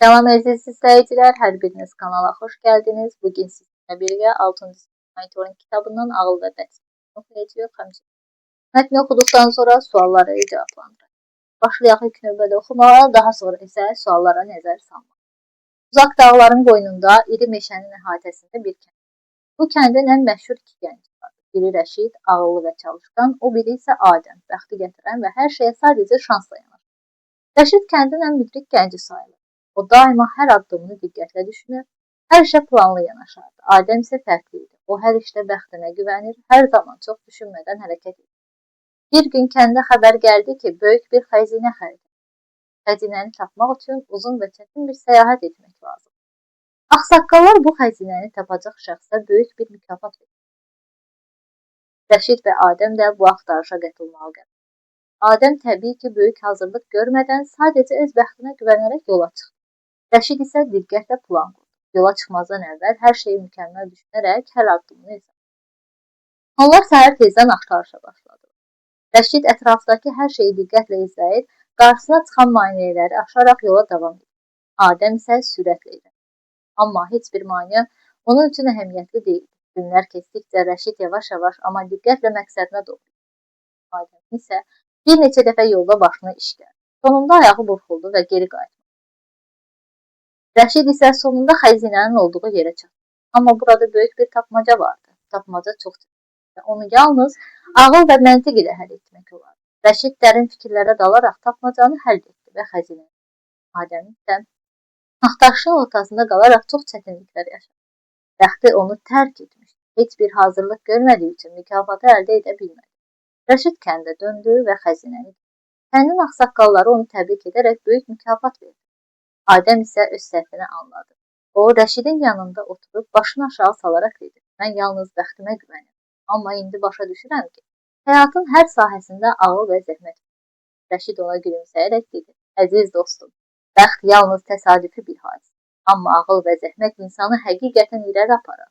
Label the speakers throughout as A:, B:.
A: Salam əziz izləyicilər, hər biriniz kanala xoş gəldiniz. Bugün sizinlə birgə 6-cı sinif monitoring kitabından ağıl və bədii oxuyacağıq. Həmçinin mətni oxuduqdan sonra sualları cavablandıracağıq. Başlayaq ilk növbədə oxumağa, daha sonra isə suallara nəzər salmaq. Uzaq dağların qoynunda iri meşənin əhatəsində bir kənd. Bu kəndin ən məşhur iki gənci var. Biri Rəşid, ağıllı və çalışqan, o biri isə Adəm, bəxti gətirən və hər şeyə sadəcə şansla yanaşır. Rəşid kəndin ən müdrik gənci sayılır. O daima hər addımını diqqətlə düşünür, hər işə planlı yanaşardı. Adəm isə fərqli idi. O hər işdə bəxtinə güvənir, hər zaman çox düşünmədən hərəkət edir. Bir gün kəndə xəbər gəldi ki, böyük bir xəzinə xəridir. Xəzinəni tapmaq üçün uzun və çətin bir səyahət etmək lazım. Ağsaqqallar bu xəzinəni tapacaq şəxsə böyük bir mükafat verir. Rəşid və Adəm də bu axtarışa qatılmağa qərar. Adəm təbii ki, böyük hazırlıq görmədən sadəcə öz bəxtinə güvənərək yola çıxdı. Rəşid isə diqqətlə plan qurdu. Yola çıxmazdan əvvəl hər şeyi mükəmməl düşünərək hər addımını hesabladı. Onlar səhər tezdən axtarışa başladı. Rəşid ətrafdakı hər şeyi diqqətlə izləyir, qarşısına çıxan maneələri aşaraq yola davam edir. Adəm isə sürətlə irəlilədi. Amma heç bir maneə onun üçün əhəmiyyətli deyildi. Günlər keçdikcə Rəşid yavaş-yavaş, amma diqqətlə məqsədinə doğru gedirdi. Adəm isə bir neçə dəfə yolda başına iş gəldi. Sonunda ayağı burxuldu və geri qayıtdı. Rəşid isə sonunda xəzinənin olduğu yerə çatdı. Amma burada böyük bir tapmaca vardı. Tapmaca çox çətindir. Onu yalnız ağıl və məntiq ilə həll etmək olar. Rəşid dərin fikirlərə dalaraq tapmacanı həll etdi və xəzinəni. Adəm isə axtarışın ortasında qalaraq çox çətinliklər yaşadı. Bəxti onu tərk etmişdi. Heç bir hazırlıq görmədiyi üçün mükafatı əldə edə bilmədi. Rəşid kəndə döndü və xəzinəni. Kəndin ağsaqqalları onu təbrik edərək böyük mükafat verdi. Adəm isə öz səhvini anladı. O, Rəşidin yanında oturub başını aşağı salaraq dedi, mən yalnız bəxtimə güvənirəm. Amma indi başa düşürəm ki, həyatın hər sahəsində ağıl və zəhmət var. Rəşid ona gülümsəyərək dedi, əziz dostum, bəxt yalnız təsadüfi bir hadisə. Amma ağıl və zəhmət insanı həqiqətən irəli aparar.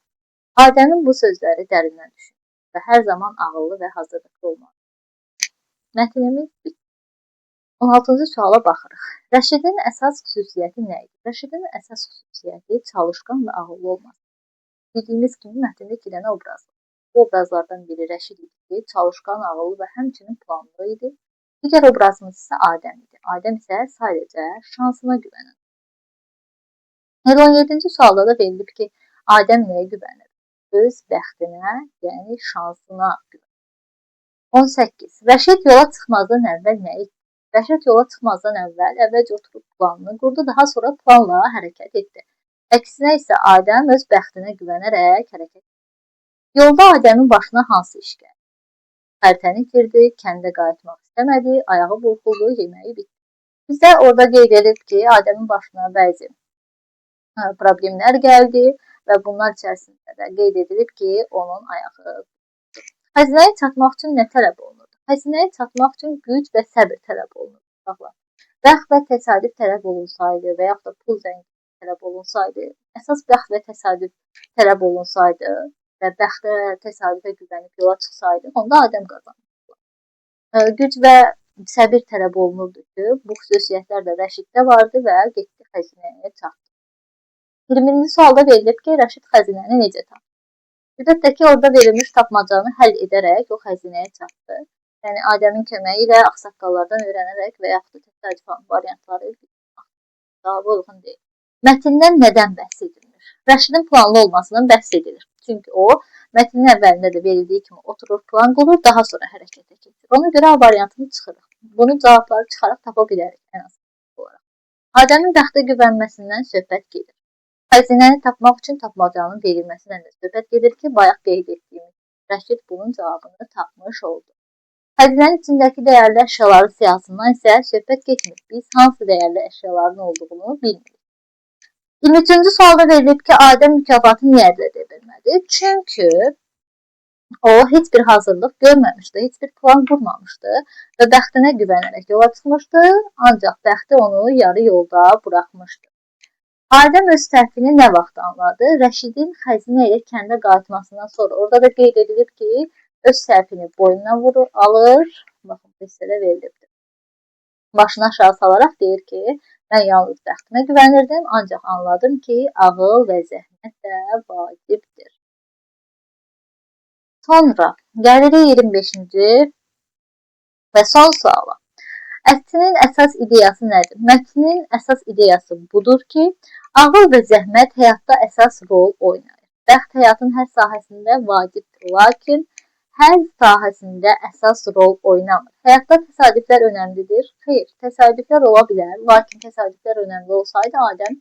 A: Adəmin bu sözləri dərindən düşündü və hər zaman ağıllı və hazırlıqlı olmalı. Mətnimiz bitti. 16-cı suala baxırıq. Rəşidin əsas xüsusiyyəti nə idi? Rəşidin əsas xüsusiyyəti çalışqan və ağıllı olması. Bildiyimiz kimi mətndə 2 dənə obraz var. Bu obrazlardan biri Rəşid idi ki, çalışqan, ağıllı və həmçinin planlı idi. Digər obrazımız isə Adəm idi. Adəm isə sadəcə şansına güvənir. 17-ci sualda da verilib ki, Adəm nəyə güvənir? Öz bəxtinə, yəni şansına güvənir. 18. Rəşid yola çıxmazdan əvvəl nə etdi? Rəşid yola çıxmazdan əvvəlcə oturub planını qurdu, daha sonra planla hərəkət etdi. Əksinə isə Adəm öz bəxtinə güvənərək hərəkət etdi. Yolda Adəmin başına hansı iş gəldi? Xəritəni itirdi, kəndə qayıtmaq istəmədi, ayağı burxuldu, yeməyi bitdi. Bizdə orada qeyd edilib ki, Adəmin başına bəzi problemlər gəldi və bunlar içərisində də qeyd edilib ki, onun ayağı. Xəzinəyə çatmaq üçün nə tələb olunur? Xəzinəyə çatmaq üçün güc və səbr tələb olunur. Bəxt və təsadüf tələb olunsaydı və yaxud da pul zənginliyi tələb olunsaydı, əsas bəxt və təsadüf tələb olunsaydı və bəxtə, təsadüfə güvənib yola çıxsaydı, onda Adəm qazanırdı. Güc və səbir tələb olunurdu ki, bu xüsusiyyətlər də Rəşiddə vardı və getdi xəzinəyə çatdı. 20-ci sualda verilib ki, Rəşid xəzinəni necə tapdı? Əlbəttə ki, orada verilmiş tapmacanı həll edərək o xəzinəyə çatdı. Yəni, Adəmin köməyi ilə ağsaqqallardan öyrənərək və yaxud da təsadüf variantları cavabı uyğun deyil. Mətndən nədən bəhs edilir? Rəşidin planlı olmasından bəhs edilir. Çünki o, mətnin əvvəlində də verildiyi kimi oturur, plan qurur, daha sonra hərəkətə keçir. Ona görə A variantını çıxırıq. Bunu cavabları çıxaraq tapa bilərik ən azından olaraq. Adəmin bəxtə güvənməsindən söhbət gedir. Xəzinəni tapmaq üçün tapmacanın verilməsindən də söhbət gedir ki, bayaq qeyd etdiyimiz Rəşid bunun cavabını tapmış oldu. Xəzinənin içindəki dəyərli əşyaların siyahısından isə söhbət getmir. Biz hansı dəyərli əşyaların olduğunu bilmirik. 23-cü sualda verilib ki, Adəm mükafatı niyə əldə edə bilmədi? Çünki o heç bir hazırlıq görməmişdi, heç bir plan qurmamışdı və bəxtinə güvənərək yola çıxmışdı, ancaq bəxti onu yarı yolda buraxmışdı. Adəm öz səhvini nə vaxt anladı? Rəşidin xəzinə ilə kəndə qayıtmasından sonra. Orada da qeyd edilib ki, öz səhvini boynuna vurur, alır. Baxın, hissədə verilibdir. Başını aşağı salaraq deyir ki, Mən yalnız bəxtimə güvənirdim, ancaq anladım ki, ağıl və zəhmət də vacibdir. Sonra gəlirik 25-ci və son suala. Əslinin əsas ideyası nədir? Mətnin əsas ideyası budur ki, ağıl və zəhmət həyatda əsas rol oynayır. Bəxt həyatın hər sahəsində vacibdir, lakin hər sahəsində əsas rol oynamır. Həyatda təsadüflər önəmlidir. Xeyr, təsadüflər ola bilər, lakin təsadüflər önəmli olsaydı Adəm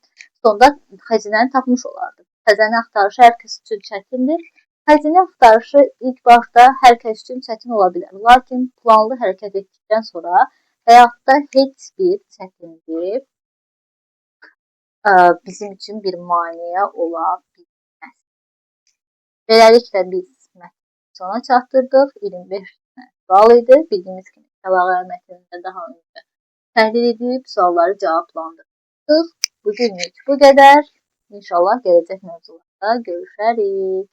A: sonda xəzinəni tapmış olardı. Xəzinə axtarışı hər kəs üçün çətindir. Xəzinə axtarışı ilk başda hər kəs üçün çətin ola bilər, lakin planlı hərəkət etdikdən sonra həyatda heç bir çətinlik bizim üçün bir maneə ola bilməz. Beləliklə biz mətni sona çatdırdıq. 25 sual idi. Bildiyimiz kimi Əlaqə mətnində daha öncə təhlil edib sualları cavablandırdıq. Bugünlük bu qədər. İnşallah gələcək mövzularda görüşərik.